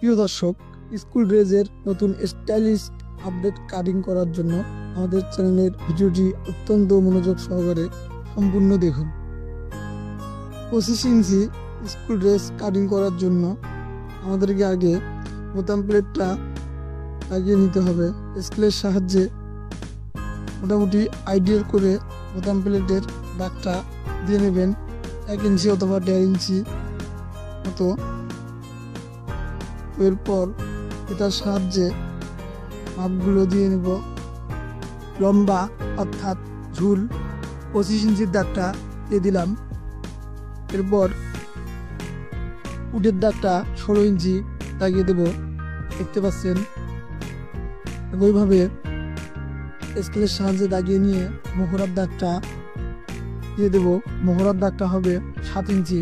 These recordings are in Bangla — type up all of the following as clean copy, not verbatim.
প্রিয় দর্শক, স্কুল ড্রেসের নতুন স্টাইলিশ আপডেট কাটিং করার জন্য আমাদের চ্যানেলের ভিডিওটি অত্যন্ত মনোযোগ সহকারে সম্পূর্ণ দেখুন। 25 ইঞ্চি স্কুল ড্রেস কাটিং করার জন্য আমাদেরকে আগে বোতাম প্লেটটা লাগিয়ে নিতে হবে। স্কেলের সাহায্যে মোটামুটি আইডিয়াল করে বোতাম প্লেটের দাগটা দিয়ে নেবেন 1 ইঞ্চি অথবা 1.5 ইঞ্চি মতো। এরপর এটার সাহায্যে মাপগুলো দিয়ে নেব। লম্বা অর্থাৎ ঝুল 25 ইঞ্চির দাগটা দিয়ে দিলাম। এরপর উডের দাগটা 16 ইঞ্চি লাগিয়ে দেব, দেখতে পাচ্ছেন। একইভাবে স্কেলের সাহায্যে দাগিয়ে নিয়ে মোহরার দাগটা দিয়ে দেব। মোহরার দাগটা হবে 7 ইঞ্চি,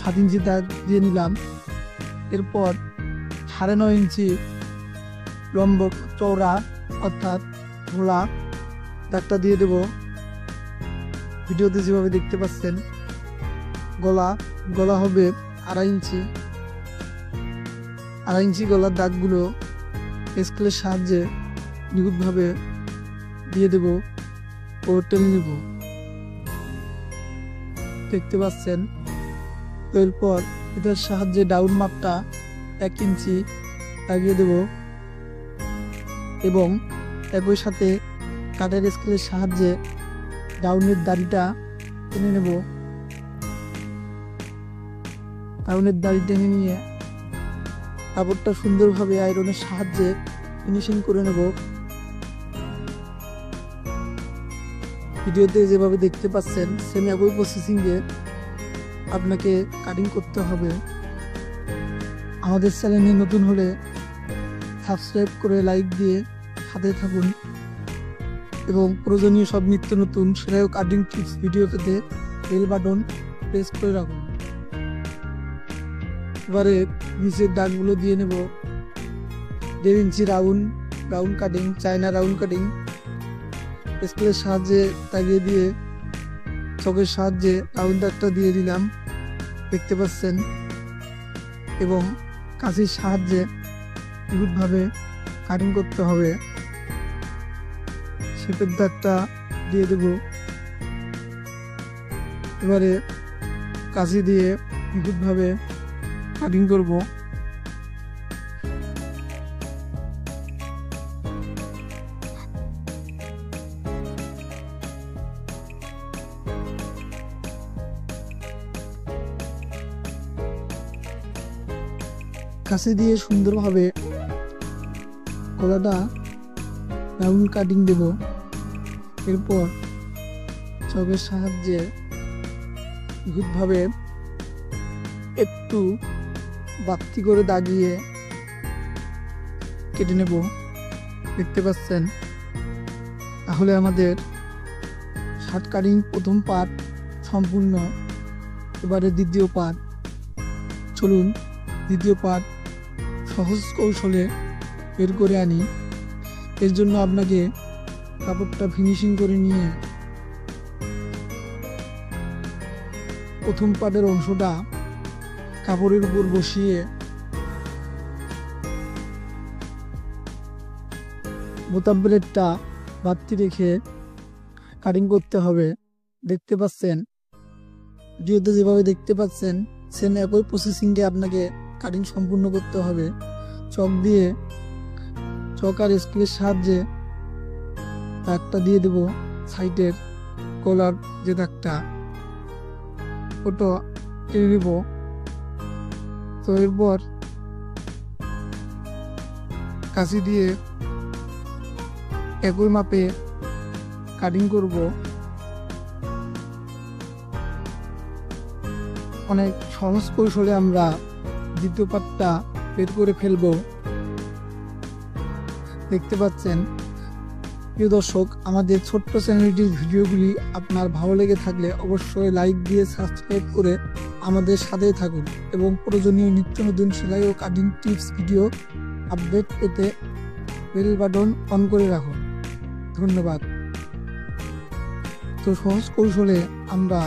7 ইঞ্চি দাগ দিয়ে নিলাম। এরপর 9.5 ইঞ্চি লম্ব চওড়া অর্থাৎ ঘোলা দাগটা দিয়ে দেব। ভিডিওতে যেভাবে দেখতে পাচ্ছেন। গলা হবে 2.5 ইঞ্চি। 2.5 ইঞ্চি গলার দাগগুলো স্কেলের সাহায্যে নিখুঁতভাবে দিয়ে দেব ও টেনে নেব, দেখতে পাচ্ছেন। এরপর এটার সাহায্যে ডাউন মাপটা 1 ইঞ্চি লাগিয়ে দেব এবং একই সাথে কাঠের স্কেলের সাহায্যে ডাউনের দাড়িটা টেনে নেব। ডাউনের দাড়ি টেনে নিয়ে কাপড়টা সুন্দরভাবে আয়রনের সাহায্যে ফিনিশিং করে নেব। ভিডিওতে যেভাবে দেখতে পাচ্ছেন সেম একই প্রসেসিংয়ে আপনাকে কাটিং করতে হবে। আমাদের চ্যানেলে নতুন হলে সাবস্ক্রাইব করে লাইক দিয়ে সাথে থাকুন এবং প্রয়োজনীয় সব নিত্য নতুন সেলাই ও কাটিং টিপস ভিডিও পেতে বেল বাটন প্রেস করে রাখুন। এবারে নিচের দাগগুলো দিয়ে নেব। 1.5 ইঞ্চি round cutting, China round cutting স্কেলের সাহায্যে দাগিয়ে দিয়ে চকের সাহায্যে রাউন্ড দাগটা দিয়ে দিলাম, দেখতে পাচ্ছেন। এবং কাঁচির সাহায্যে নিখুঁতভাবে কাটিং করতে হবে। শেপের দাগটা দিয়ে দেব। এবারে কাঁচি দিয়ে নিখুঁতভাবে কাটিং করব। কাঁচি দিয়ে সুন্দরভাবে গলাটা রাউন্ড কাটিং দেব। এরপর চকের সাহায্যে নিখুঁতভাবে একটু বাড়তি করে দাগিয়ে কেটে নেব, দেখতে পাচ্ছেন। তাহলে আমাদের শার্ট কাটিং প্রথম পার্ট সম্পূর্ণ। এবারে দ্বিতীয় পার্ট, চলুন দ্বিতীয় পার্ট সহজ কৌশলে বের করে আনি। এর জন্য আপনাকে কাপড়টা ফিনিশিং করে নিয়ে প্রথম পার্টের অংশটা কাপড়ের উপর বসিয়ে বোতাম প্লেটটা বাড়তি রেখে কাটিং করতে হবে, দেখতে পাচ্ছেন। ভিডিওতে যেভাবে দেখতে পাচ্ছেন সেম একই প্রসেসিংয়ে আপনাকে কাটিং সম্পূর্ণ করতে হবে। চক আর স্কেলের সাহায্যে দাগটা দিয়ে দেব। সাইডের কলার যে দাগটা ওটা টেনে নেব। তো এরপর কাঁচি দিয়ে একই মাপে কাটিং করব। অনেক সহজ কৌশলে আমরা দ্বিতীয় পার্টটা বের করে ফেলব, দেখতে পাচ্ছেন। প্রিয় দর্শক, আমাদের ছোট্ট চ্যানেলটির ভিডিওগুলি আপনার ভালো লেগে থাকলে অবশ্যই লাইক দিয়ে সাবস্ক্রাইব করে আমাদের সাথেই থাকুন এবং প্রয়োজনীয় নিত্য নতুন সেলাই ও কাটিং টিপস ভিডিও আপডেট পেতে বেল বাটন অন করে রাখুন। ধন্যবাদ। তো সহজ কৌশলে আমরা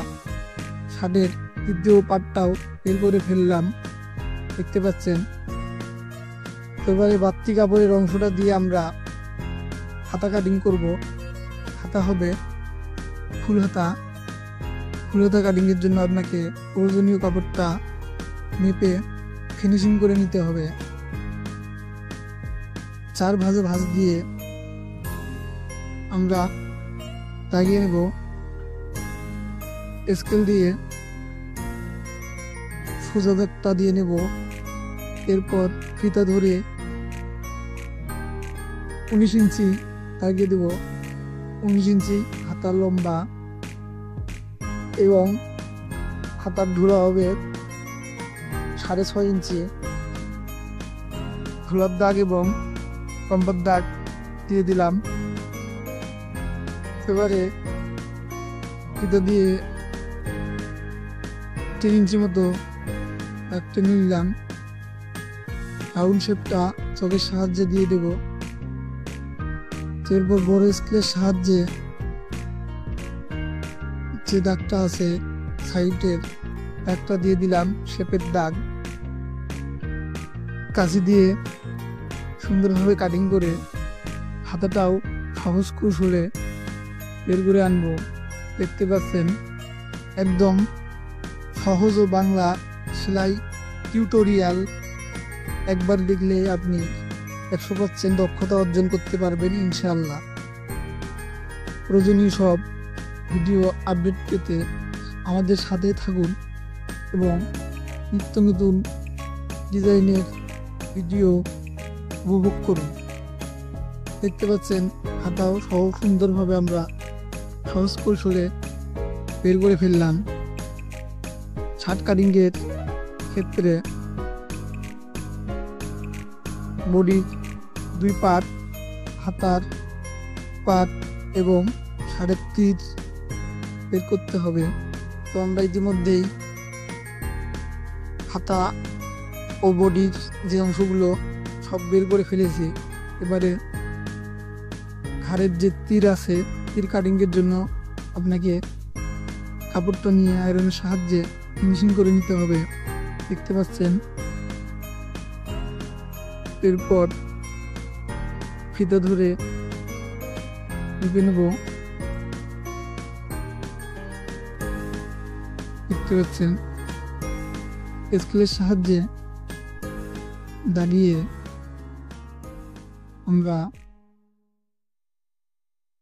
শার্টের দ্বিতীয় পার্টটাও বের করে ফেললাম। দেখতে পাচ্ছেন। এবারে বাড়তি কাপড়ের অংশটা দিয়ে আমরা হাতা কাটিং করব। হাতা হবে ফুল হাতা। ফুল হাতা কাটিংয়ের জন্য আপনাকে প্রয়োজনীয় কাপড়টা মেপে ফিনিশিং করে নিতে হবে। 4 ভাঁজে ভাঁজ দিয়ে আমরা দাগিয়ে নেব। স্কেল দিয়ে সোজা দাগটা দিয়ে নেব। এরপর ফিতা ধরে 19 ইঞ্চি দাগিয়ে দেব। 19 ইঞ্চি হাতার লম্বা এবং হাতার ঢোলা হবে 6.5 ইঞ্চি। ঢোলার দাগ এবং লম্বার দাগ দিয়ে দিলাম। এবারে ফিতা দিয়ে 3 ইঞ্চি মতো দাগ টেনে নিলাম। রাউন্ড শেপটা চকের সাহায্যে দিয়ে দেব। এরপর বড় স্কেলের সাহায্যে যে দাগটা আছে সাইডের দাগটা দিয়ে দিলাম, শেপের দাগ। কাঁচি দিয়ে সুন্দরভাবে কাটিং করে হাতাটাও সহজ কৌশলে বের করে আনবো। দেখতে পাচ্ছেন একদম সহজ ও বাংলা সেলাই টিউটোরিয়াল। একবার দেখলে আপনি 100% দক্ষতা অর্জন করতে পারবেন ইনশাআল্লাহ। প্রয়োজনীয় সব ভিডিও আপডেট পেতে আমাদের সাথে থাকুন এবং নিত্য নতুন ডিজাইনের ভিডিও উপভোগ করুন। দেখতে পাচ্ছেন হাতাও সহ সুন্দরভাবে আমরা সহজ কৌশলে বের করে ফেললাম। শার্ট কাটিংয়ের ক্ষেত্রে বডির 2 পার্ট, হাতার পার্ট এবং শার্টের তীর বের করতে হবে। তো আমরা ইতিমধ্যেই হাতা ও বডির যে অংশগুলো সব বের করে ফেলেছি। এবারে ঘাড়ের যে তীর আছে, তীর কাটিংয়ের জন্য আপনাকে কাপড়টা নিয়ে আয়রনের সাহায্যে ফিনিশিং করে নিতে হবে। দেখতে পাচ্ছেন। এরপর ফিতা ধরে মেপে নেব। দেখতে পাচ্ছেন স্কেলের সাহায্যে দাগিয়ে আমরা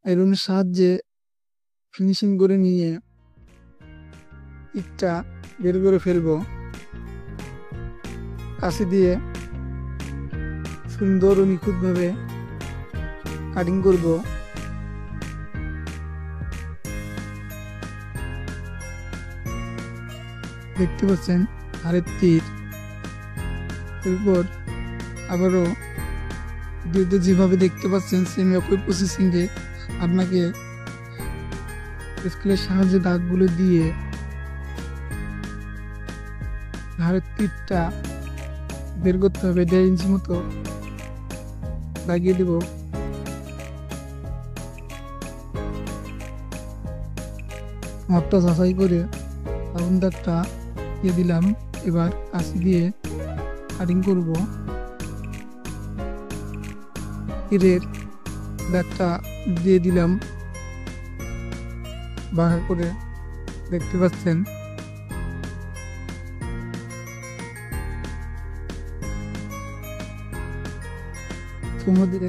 আয়রনের সাহায্যে ফিনিশিং করে নিয়ে ইটটা বের করে ফেলবো। কাঁচি দিয়ে সুন্দর ও নিখুঁতভাবে কাটিং করব। দেখতে পাচ্ছেন ঘাড়ের তীর। এরপর আবারও ভিডিওতে যেভাবে দেখতে পাচ্ছেন সেম একই প্রসেসিংয়ে আপনাকে স্কেলের সাহায্যে দাগগুলো দিয়ে ঘাড়ের তীরটা বের করতে হবে। 1.5 ইঞ্চি মতো লাগিয়ে দেব। মাপটা যাচাই করে রাউন্ড দাগটা দিয়ে দিলাম। এবার কাঁচি দিয়ে কাটিং করব। তীরের দাগটা দিয়ে দিলাম বাঁকা করে। দেখতে পাচ্ছেন আমাদের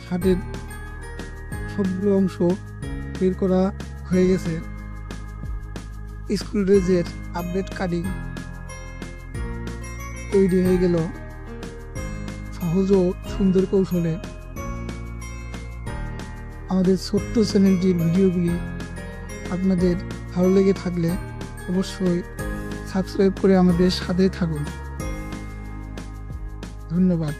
শার্টের সবগুলো অংশ বের করা হয়ে গেছে। স্কুল ড্রেসের আপডেট কাটিং তৈরি হয়ে গেল সহজ ও সুন্দর কৌশলে। আমাদের ছোট্ট চ্যানেলটির ভিডিওগুলি আপনাদের ভালো লেগে থাকলে অবশ্যই সাবস্ক্রাইব করে আমাদের সাথে থাকুন। ধন্যবাদ।